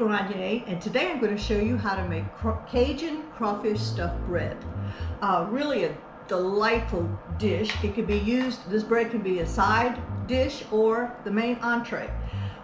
Grenier, and today I'm going to show you how to make Cajun crawfish stuffed bread. Really a delightful dish. It could be used, this bread can be a side dish or the main entree.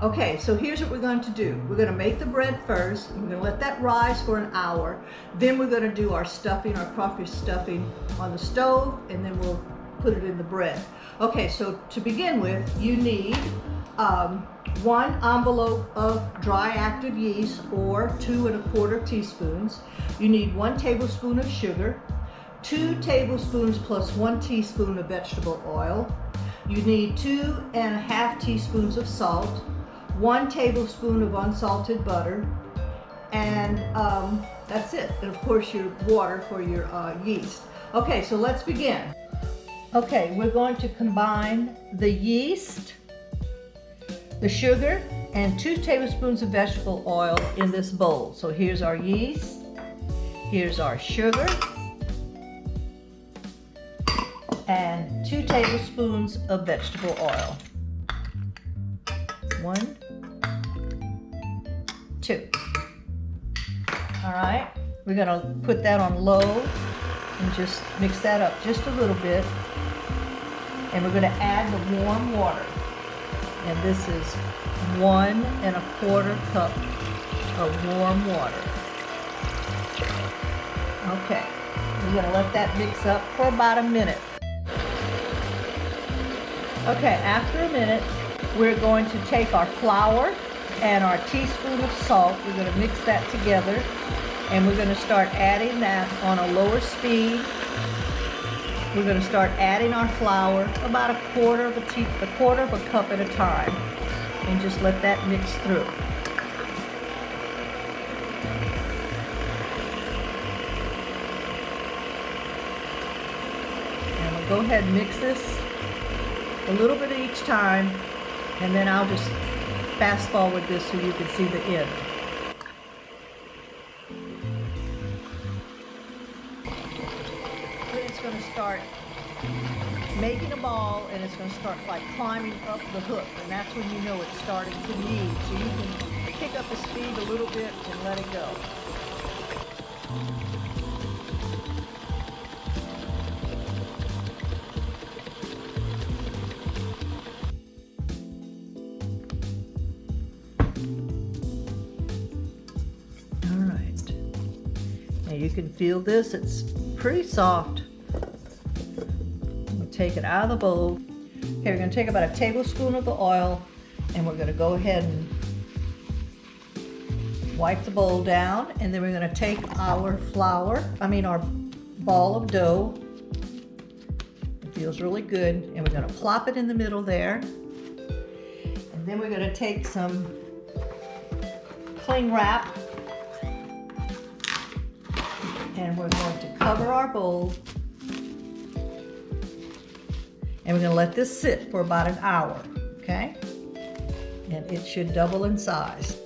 Okay, so here's what we're going to do. We're going to make the bread first. We're going to let that rise for an hour. Then we're going to do our stuffing, our crawfish stuffing on the stove, and then we'll put it in the bread. Okay, so to begin with, you need 1 envelope of dry active yeast, or 2 1/4 teaspoons. You need 1 tablespoon of sugar, 2 tablespoons plus 1 teaspoon of vegetable oil. You need 2 1/2 teaspoons of salt, 1 tablespoon of unsalted butter, and that's it. And of course your water for your yeast. Okay, so let's begin. Okay, we're going to combine the yeast, the sugar, and 2 tablespoons of vegetable oil in this bowl. So here's our yeast, here's our sugar, and 2 tablespoons of vegetable oil. 1, 2. All right, we're gonna put that on low and just mix that up just a little bit. And we're gonna add the warm water. And this is 1 1/4 cup of warm water. Okay, we're gonna let that mix up for about a minute. Okay, after a minute, we're going to take our flour and our teaspoon of salt. We're gonna mix that together, and we're gonna start adding that on a lower speed. We're going to start adding our flour about a quarter of a cup at a time, and just let that mix through. And we'll go ahead and mix this a little bit each time, and then I'll just fast forward this so you can see the end. It's going to start making a ball, and it's going to start like climbing up the hook, and that's when you know it's starting to knead. So you can pick up the speed a little bit and let it go. All right. Now you can feel this. It's pretty soft. Take it out of the bowl. Okay, we're going to take about a tablespoon of the oil, and we're going to go ahead and wipe the bowl down, and then we're going to take our our ball of dough. It feels really good, and we're going to plop it in the middle there. And then we're going to take some cling wrap, and we're going to cover our bowl. And we're going to let this sit for about an hour, okay? And it should double in size.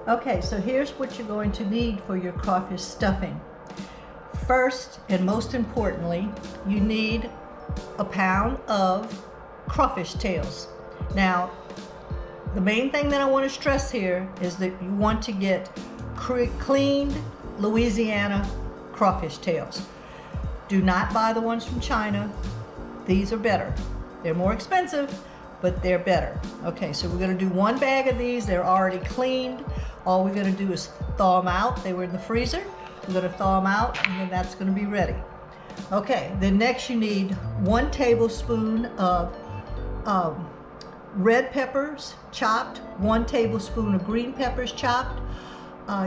Okay, so here's what you're going to need for your crawfish stuffing. First, and most importantly, you need a pound of crawfish tails. Now, the main thing that I want to stress here is that you want to get cleaned Louisiana crawfish tails. Do not buy the ones from China. These are better. They're more expensive, but they're better. Okay, so we're gonna do 1 bag of these. They're already cleaned. All we're gonna do is thaw them out. They were in the freezer. We're gonna thaw them out, and then that's gonna be ready. Okay, then next you need 1 tablespoon of red peppers chopped, 1 tablespoon of green peppers chopped.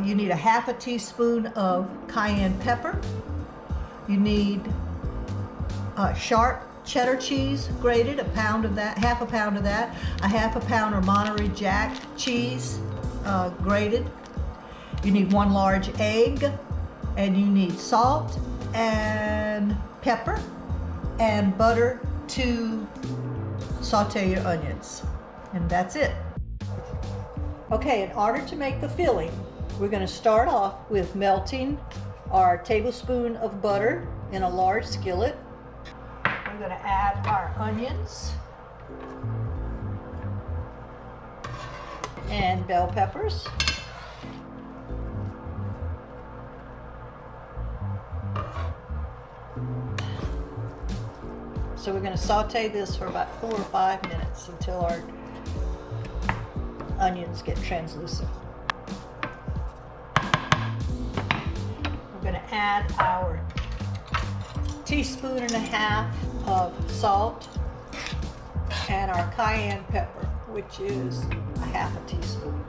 You need 1/2 teaspoon of cayenne pepper. You need sharp cheddar cheese grated, a pound of that, 1/2 pound of that, 1/2 pound of Monterey Jack cheese grated. You need 1 large egg, and you need salt and pepper and butter to saute your onions. And that's it. Okay, in order to make the filling, we're going to start off with melting our tablespoon of butter in a large skillet. We're going to add our onions. and bell peppers. So we're going to saute this for about 4 or 5 minutes until our onions get translucent. We're going to add our 1.5 teaspoons of salt and our cayenne pepper, which is 1/2 teaspoon.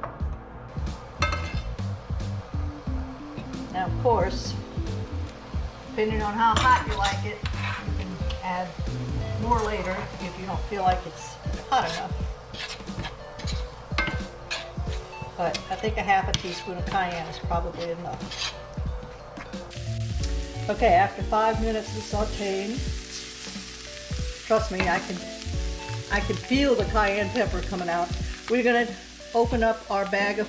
Now, of course, depending on how hot you like it, you can add more later if you don't feel like it's hot enough. But I think 1/2 teaspoon of cayenne is probably enough. Okay, after 5 minutes of sauteing, trust me, I can feel the cayenne pepper coming out. We're going to open up our bag of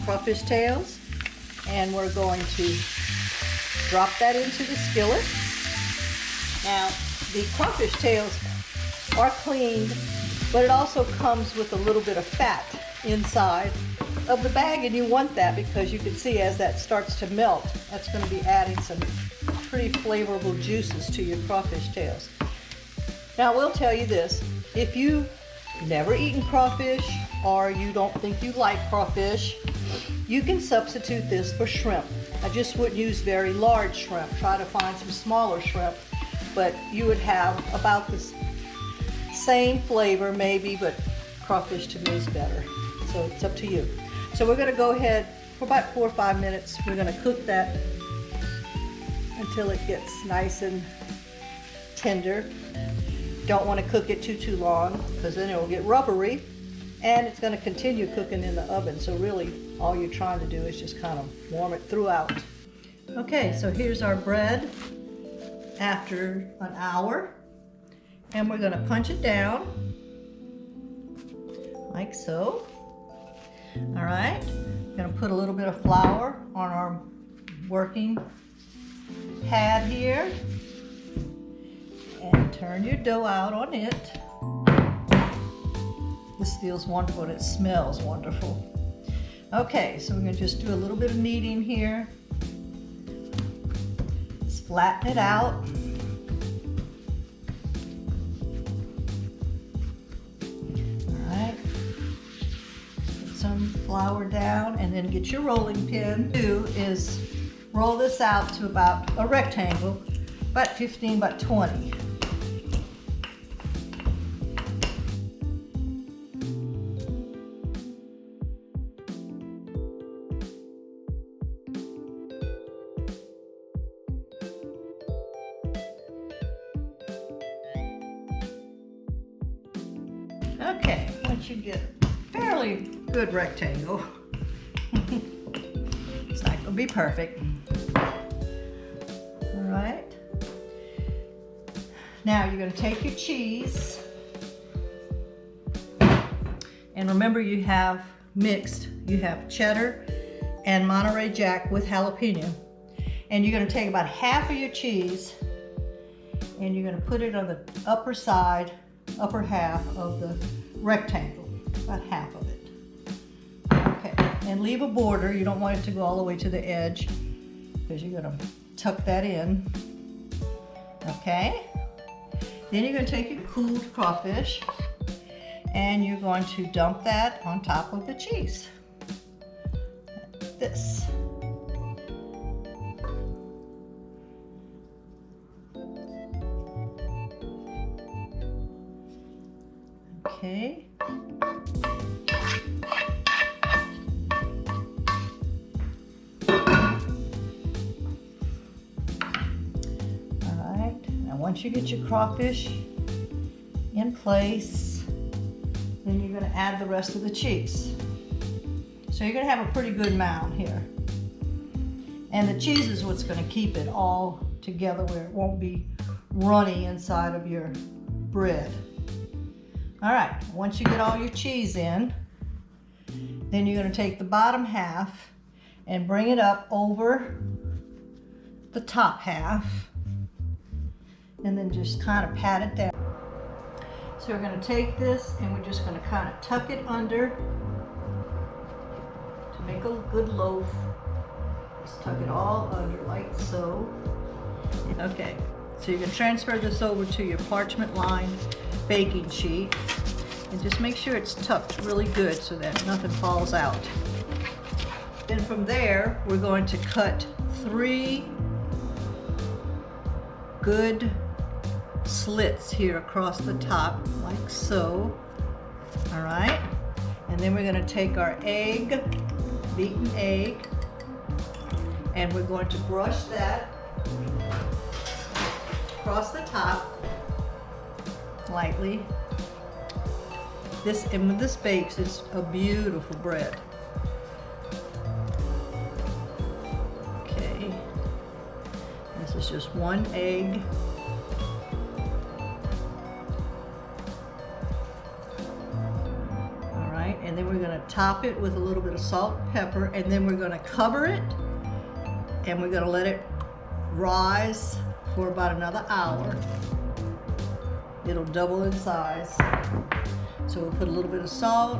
crawfish tails, and we're going to drop that into the skillet. Now, the crawfish tails are cleaned, but it also comes with a little bit of fat inside of the bag, and you want that because you can see as that starts to melt, that's going to be adding some pretty flavorful juices to your crawfish tails. Now, I will tell you this, if you've never eaten crawfish or you don't think you like crawfish, you can substitute this for shrimp. I just wouldn't use very large shrimp. Try to find some smaller shrimp, but you would have about the same flavor maybe, but crawfish to me is better. So it's up to you. So we're going to go ahead for about 4 or 5 minutes. We're going to cook that until it gets nice and tender. Don't want to cook it too long because then it will get rubbery, and it's going to continue cooking in the oven. So really all you're trying to do is just kind of warm it throughout. Okay, so here's our bread after an hour, and we're going to punch it down like so. All right, going to put a little bit of flour on our working pad here and turn your dough out on it. This feels wonderful and it smells wonderful. Okay, so we're going to just do a little bit of kneading here. Just flatten it out. All right, put some flour down and then get your rolling pin. Do is roll this out to about a rectangle, about 15 by 20. Okay, once you get a fairly good rectangle, it's not going to be perfect. All right. Now you're going to take your cheese, and remember you have mixed, you have cheddar and Monterey Jack with jalapeno. And you're going to take about half of your cheese and you're going to put it on the upper side, upper half of the rectangle, about half of it. Okay, and leave a border. You don't want it to go all the way to the edge because you're going to tuck that in. Okay, then you're going to take your cooled crawfish and you're going to dump that on top of the cheese. Like this. Okay. Once you get your crawfish in place, then you're going to add the rest of the cheese. So you're going to have a pretty good mound here. And the cheese is what's going to keep it all together where it won't be runny inside of your bread. All right, once you get all your cheese in, then you're going to take the bottom half and bring it up over the top half. And then just kind of pat it down. So we're going to take this and we're just going to kind of tuck it under Make a good loaf. Just tuck it all under like so. Okay, so you can transfer this over to your parchment lined baking sheet and just make sure it's tucked really good so that nothing falls out. Then from there, we're going to cut 3 good slits here across the top, like so. All right, and then we're going to take our egg, beaten egg, and we're going to brush that across the top lightly. And when this bakes, it's a beautiful bread. Okay, this is just 1 egg. All right, and then we're going to top it with a little bit of salt and pepper, and then we're going to cover it, and we're going to let it rise for about another hour. It'll double in size. So we'll put a little bit of salt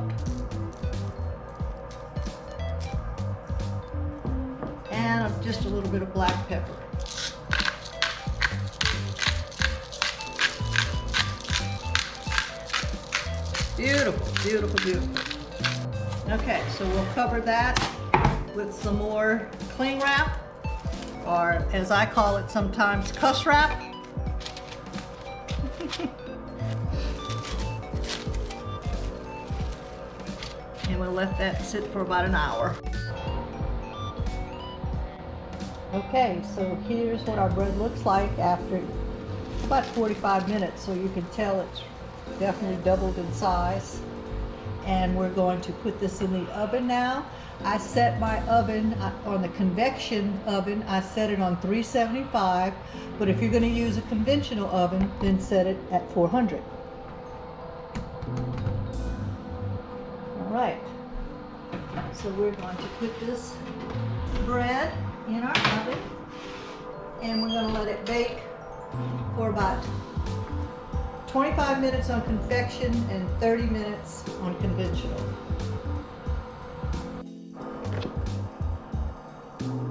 and just a little bit of black pepper. Beautiful, beautiful, beautiful. Okay, so we'll cover that with some more cling wrap, or as I call it sometimes, cuss wrap. And we'll let that sit for about an hour. Okay, so here's what our bread looks like after about 45 minutes, so you can tell it's definitely doubled in size. And we're going to put this in the oven now. I set my oven on the convection oven. I set it on 375, but if you're going to use a conventional oven, then set it at 400. All right, so we're going to put this bread in our oven, and we're going to let it bake for about 25 minutes on convection and 30 minutes on conventional.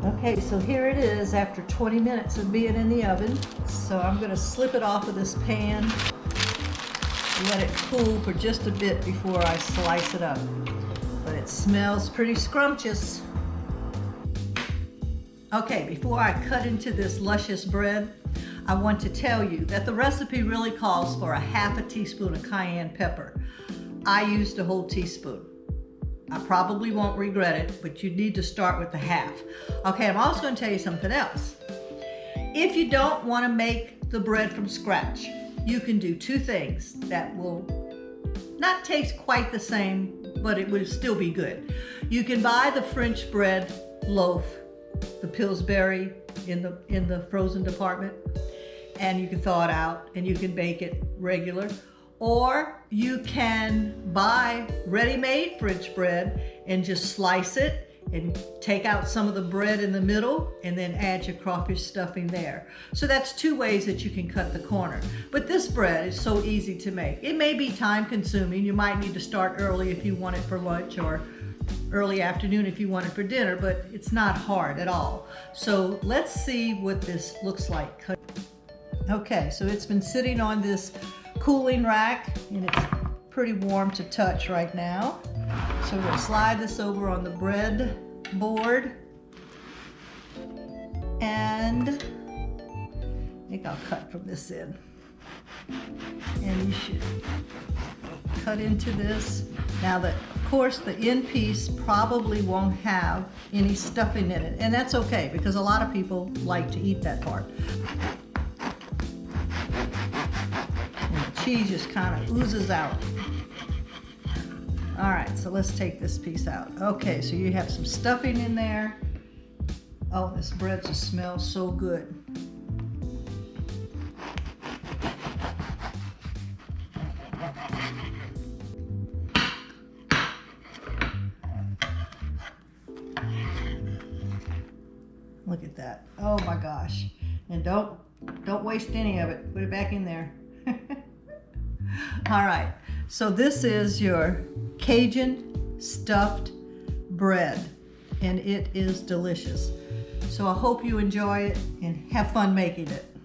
Okay, so here it is after 20 minutes of being in the oven. So I'm going to slip it off of this pan and let it cool for just a bit before I slice it up. But it smells pretty scrumptious. Okay, before I cut into this luscious bread, I want to tell you that the recipe really calls for a half a teaspoon of cayenne pepper. I used a whole teaspoon. I probably won't regret it, but you need to start with the half. Okay, I'm also going to tell you something else. If you don't want to make the bread from scratch, you can do 2 things that will not taste quite the same, but it would still be good. You can buy the French bread loaf, the Pillsbury in the frozen department, and you can thaw it out and you can bake it regular. Or you can buy ready-made French bread and just slice it and take out some of the bread in the middle and then add your crawfish stuffing there. So that's 2 ways that you can cut the corner. But this bread is so easy to make. It may be time consuming. You might need to start early if you want it for lunch, or early afternoon if you want it for dinner, but it's not hard at all. So let's see what this looks like. Okay, so it's been sitting on this cooling rack and it's pretty warm to touch right now. So we're going to slide this over on the bread board, and I think I'll cut from this end. And you should cut into this. Now of course the end piece probably won't have any stuffing in it, and that's okay because a lot of people like to eat that part. Cheese just kind of oozes out. All right, so let's take this piece out. Okay, so you have some stuffing in there. Oh, this bread just smells so good. Look at that. Oh my gosh. And don't waste any of it. Put it back in there. All right, so this is your Cajun stuffed bread. and it is delicious. So I hope you enjoy it and have fun making it.